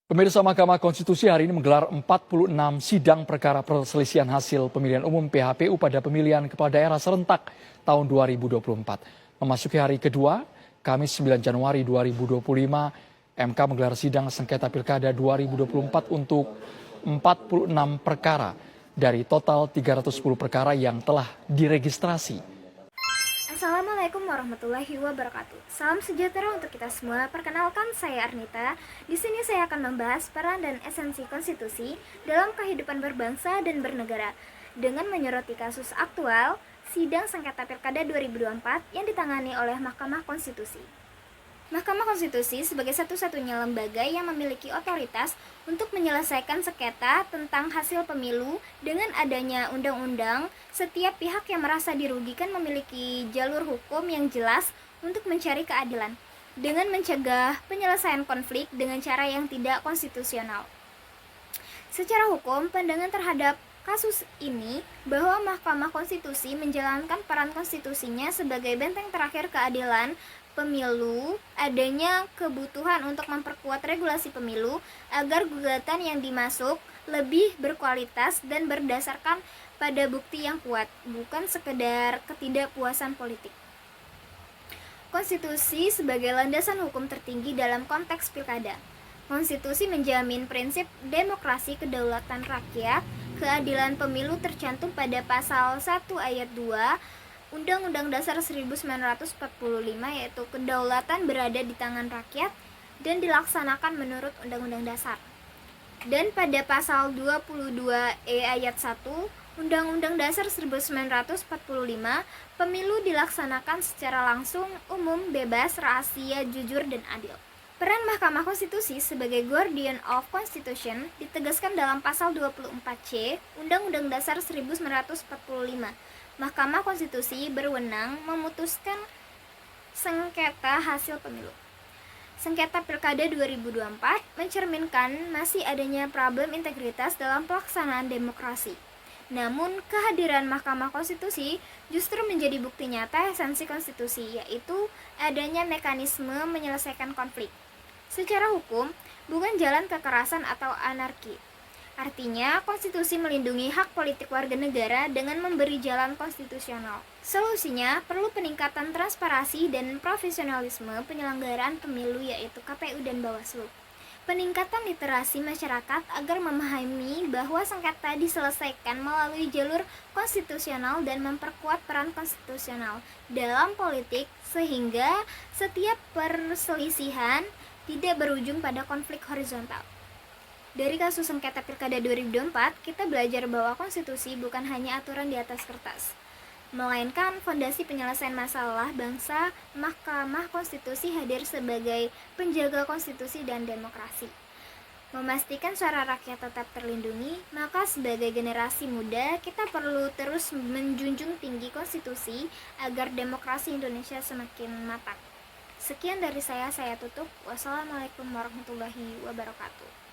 Pemirsa, Mahkamah Konstitusi hari ini menggelar 46 sidang perkara perselisihan hasil pemilihan umum PHPU pada pemilihan kepala daerah serentak tahun 2024. Memasuki hari kedua, Kamis 9 Januari 2025, MK menggelar sidang sengketa Pilkada 2024 untuk 46 perkara dari total 310 perkara yang telah diregistrasi. Assalamualaikum warahmatullahi wabarakatuh. Salam sejahtera untuk kita semua. Perkenalkan, saya Arnita. Di sini saya akan membahas peran dan esensi konstitusi dalam kehidupan berbangsa dan bernegara dengan menyoroti kasus aktual sidang sengketa Pilkada 2024 yang ditangani oleh Mahkamah Konstitusi. Mahkamah Konstitusi sebagai satu-satunya lembaga yang memiliki otoritas untuk menyelesaikan sengketa tentang hasil pemilu. Dengan adanya undang-undang, setiap pihak yang merasa dirugikan memiliki jalur hukum yang jelas untuk mencari keadilan dengan mencegah penyelesaian konflik dengan cara yang tidak konstitusional. Secara hukum, pandangan terhadap kasus ini bahwa Mahkamah Konstitusi menjalankan peran konstitusinya sebagai benteng terakhir keadilan pemilu, adanya kebutuhan untuk memperkuat regulasi pemilu agar gugatan yang dimasuk lebih berkualitas dan berdasarkan pada bukti yang kuat, bukan sekedar ketidakpuasan politik. Konstitusi sebagai landasan hukum tertinggi dalam konteks pilkada. Konstitusi menjamin prinsip demokrasi, kedaulatan rakyat, keadilan pemilu tercantum pada pasal 1 ayat 2 Undang-Undang Dasar 1945, yaitu kedaulatan berada di tangan rakyat dan dilaksanakan menurut Undang-Undang Dasar. Dan pada pasal 22E ayat 1 Undang-Undang Dasar 1945, pemilu dilaksanakan secara langsung, umum, bebas, rahasia, jujur, dan adil. Peran Mahkamah Konstitusi sebagai Guardian of Constitution ditegaskan dalam pasal 24C Undang-Undang Dasar 1945. Mahkamah Konstitusi berwenang memutuskan sengketa hasil pemilu. Sengketa Pilkada 2024 mencerminkan masih adanya problem integritas dalam pelaksanaan demokrasi. Namun, kehadiran Mahkamah Konstitusi justru menjadi bukti nyata esensi konstitusi, yaitu adanya mekanisme menyelesaikan konflik secara hukum, bukan jalan kekerasan atau anarki. Artinya, konstitusi melindungi hak politik warga negara dengan memberi jalan konstitusional. Solusinya perlu peningkatan transparansi dan profesionalisme penyelenggaraan pemilu, yaitu KPU dan Bawaslu. Peningkatan literasi masyarakat agar memahami bahwa sengketa diselesaikan melalui jalur konstitusional dan memperkuat peran konstitusional dalam politik sehingga setiap perselisihan tidak berujung pada konflik horizontal. Dari kasus sengketa Pilkada 2024, kita belajar bahwa konstitusi bukan hanya aturan di atas kertas, melainkan fondasi penyelesaian masalah bangsa. Mahkamah Konstitusi hadir sebagai penjaga konstitusi dan demokrasi. Memastikan suara rakyat tetap terlindungi, maka sebagai generasi muda, kita perlu terus menjunjung tinggi konstitusi agar demokrasi Indonesia semakin matang. Sekian dari saya tutup. Wassalamualaikum warahmatullahi wabarakatuh.